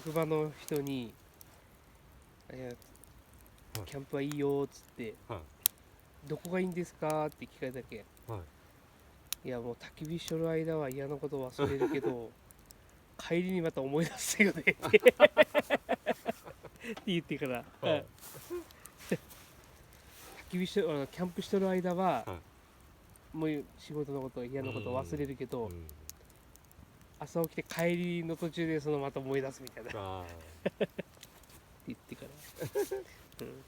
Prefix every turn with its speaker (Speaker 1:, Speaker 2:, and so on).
Speaker 1: 職場の人に「いやキャンプはいいよ」っつって
Speaker 2: はい
Speaker 1: 「どこがいいんですか?」って聞かれたけん
Speaker 2: はい
Speaker 1: 「いやもう焚き火しとる間は嫌なこと忘れるけど帰りにまた思い出すよね」って言ってから、
Speaker 2: はい
Speaker 1: 焚き火しとキャンプしとる間は、
Speaker 2: は
Speaker 1: もう仕事のこと嫌なこと忘れるけど、
Speaker 2: うん
Speaker 1: 朝起きて帰りの途中でそのまた思い出すみたいなって
Speaker 2: あ
Speaker 1: 言ってから、うん